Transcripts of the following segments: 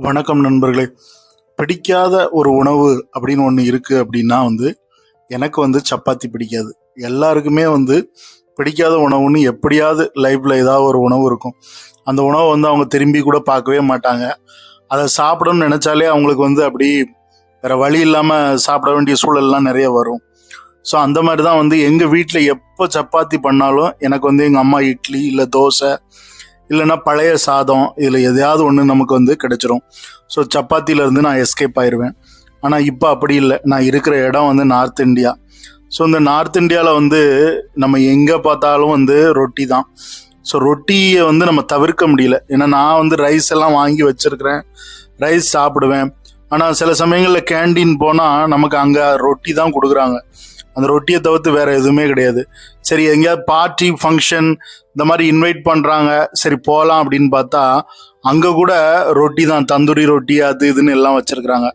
வணக்கம் நண்பர்களே. பிடிக்காத ஒரு உணவு அப்படின்னு ஒன்று இருக்குது அப்படின்னா எனக்கு சப்பாத்தி பிடிக்காது. எல்லாருக்குமே பிடிக்காத உணவுன்னு எப்படியாவது லைஃப்பில் ஏதாவது ஒரு உணவு இருக்கும். அந்த உணவை அவங்க திரும்பி கூட பார்க்கவே மாட்டாங்க. அதை சாப்பிடணும்னு நினச்சாலே அவங்களுக்கு அப்படி வேறு வழி இல்லாமல் சாப்பிட வேண்டிய சூழல்லாம் நிறைய வரும். ஸோ அந்த மாதிரி தான் எங்கள் வீட்டில் எப்போ சப்பாத்தி பண்ணாலும் எனக்கு எங்கள் அம்மா இட்லி இல்லை தோசை இல்லைன்னா பழைய சாதம் இதில் எதையாவது ஒன்று நமக்கு கிடைச்சிரும். ஸோ சப்பாத்தியிலேருந்து நான் எஸ்கேப் ஆயிடுவேன். ஆனால் இப்போ அப்படி இல்லை. நான் இருக்கிற இடம் நார்த் இந்தியா. ஸோ இந்த நார்த் இந்தியாவில் நம்ம எங்கே பார்த்தாலும் ரொட்டி தான். ஸோ ரொட்டியை நம்ம தவிர்க்க முடியல. ஏன்னா நான் ரைஸ் எல்லாம் வாங்கி வச்சுருக்கிறேன், ரைஸ் சாப்பிடுவேன். ஆனால் சில சமயங்களில் கேண்டீன் போனால் நமக்கு அங்கே ரொட்டி தான் கொடுக்குறாங்க. அந்த ரொட்டியை தவிர்த்து வேறு எதுவுமே கிடையாது. சரி, எங்கேயாவது பார்ட்டி ஃபங்க்ஷன் இந்த மாதிரி இன்வைட் பண்ணுறாங்க, சரி போகலாம் அப்படின்னு பார்த்தா அங்கே கூட ரொட்டி தான், தந்தூரி ரொட்டி அது இதுன்னு எல்லாம் வச்சுருக்குறாங்க.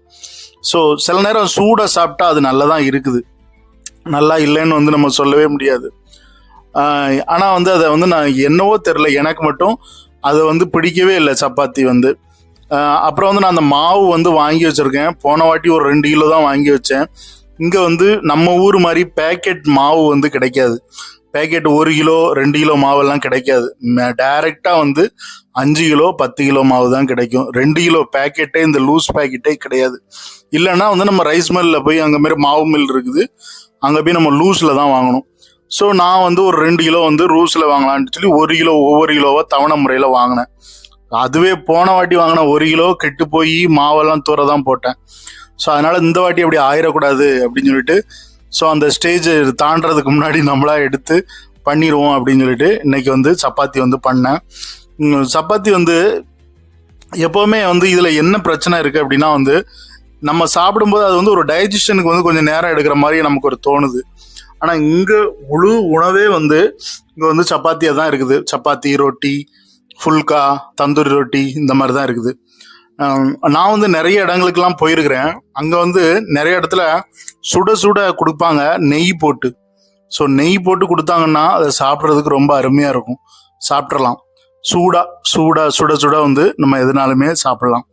ஸோ சில நேரம் சூடாக சாப்பிட்டா அது நல்லா தான் இருக்குது, நல்லா இல்லைன்னு நம்ம சொல்லவே முடியாது. ஆனால் அதை நான் என்னவோ தெரில, எனக்கு மட்டும் அதை பிடிக்கவே இல்லை சப்பாத்தி அப்புறம் நான் அந்த மாவு வாங்கி வச்சுருக்கேன். போன வாட்டி ஒரு 2 கிலோ தான் வாங்கி வச்சேன். இங்கே நம்ம ஊர் மாதிரி பேக்கெட் மாவு கிடைக்காது. பேக்கெட் 1 கிலோ 2 கிலோ மாவெல்லாம் கிடைக்காது. டைரெக்டாக 5 கிலோ 10 கிலோ மாவு தான் கிடைக்கும். 2 கிலோ பேக்கெட்டே, இந்த லூஸ் பேக்கெட்டே கிடையாது. இல்லைன்னா நம்ம ரைஸ் மில்லில் போய் அங்கே மாரி மாவு மில் இருக்குது, அங்கே போய் நம்ம லூஸில் தான் வாங்கணும். ஸோ நான் ஒரு 2 கிலோ லூஸில் வாங்கலான்ட்டு சொல்லி 1 கிலோ ஒவ்வொரு கிலோவாக தவணை முறையில் வாங்கினேன். அதுவே போன வாட்டி வாங்கின 1 கிலோ கெட்டு போய் மாவெல்லாம் தூர தான் போட்டேன். ஸோ அதனால் இந்த வாட்டி அப்படி ஆயிடக்கூடாது அப்படின்னு சொல்லிட்டு, ஸோ அந்த ஸ்டேஜ் தாண்டறதுக்கு முன்னாடி நம்மளா எடுத்து பண்ணிடுவோம் அப்படின்னு சொல்லிட்டு இன்னைக்கு சப்பாத்தி பண்ணேன். சப்பாத்தி எப்போவுமே இதில் என்ன பிரச்சனை இருக்குது அப்படின்னா நம்ம சாப்பிடும்போது அது ஒரு டைஜஷனுக்கு கொஞ்சம் நேரம் எடுக்கிற மாதிரி நமக்கு ஒரு தோணுது. ஆனால் இங்கே முழு உணவே இங்கே சப்பாத்தியாக தான் இருக்குது. சப்பாத்தி, ரொட்டி, ஃபுல்கா, தந்தூரி ரொட்டி இந்த மாதிரி தான் இருக்குது. நான் நிறைய இடங்களுக்கெல்லாம் போயிருக்கிறேன். அங்கே நிறைய இடத்துல சுட சுட கொடுப்பாங்க நெய் போட்டு. ஸோ நெய் போட்டு கொடுத்தாங்கன்னா அதை சாப்பிட்றதுக்கு ரொம்ப அருமையாக இருக்கும். சாப்பிட்றலாம் சூடாக சுட சுட நம்ம எதுனாலுமே சாப்பிட்லாம்.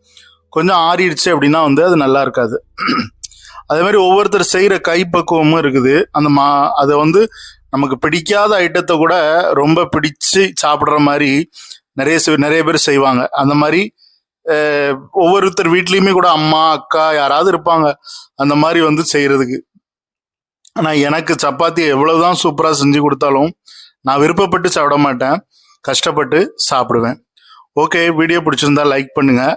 கொஞ்சம் ஆறிடுச்சு அப்படின்னா அது நல்லா இருக்காது. அதே மாதிரி ஒவ்வொருத்தர் செய்கிற கைப்பக்குவமும் இருக்குது. அந்த அதை நமக்கு பிடிக்காத ஐட்டத்தை கூட ரொம்ப பிடிச்சு சாப்பிட்ற மாதிரி நிறைய பேர் செய்வாங்க. அந்த மாதிரி ஒவ்வொருத்தர் வீட்லேயுமே கூட அம்மா அக்கா யாராவது இருப்பாங்க அந்த மாதிரி செய்கிறதுக்கு. ஆனால் எனக்கு சப்பாத்தி எவ்வளவுதான் சூப்பராக செஞ்சு கொடுத்தாலும் நான் விருப்பப்பட்டு சாப்பிட மாட்டேன், கஷ்டப்பட்டு சாப்பிடுவேன். ஓகே, வீடியோ பிடிச்சிருந்தா லைக் பண்ணுங்கள்,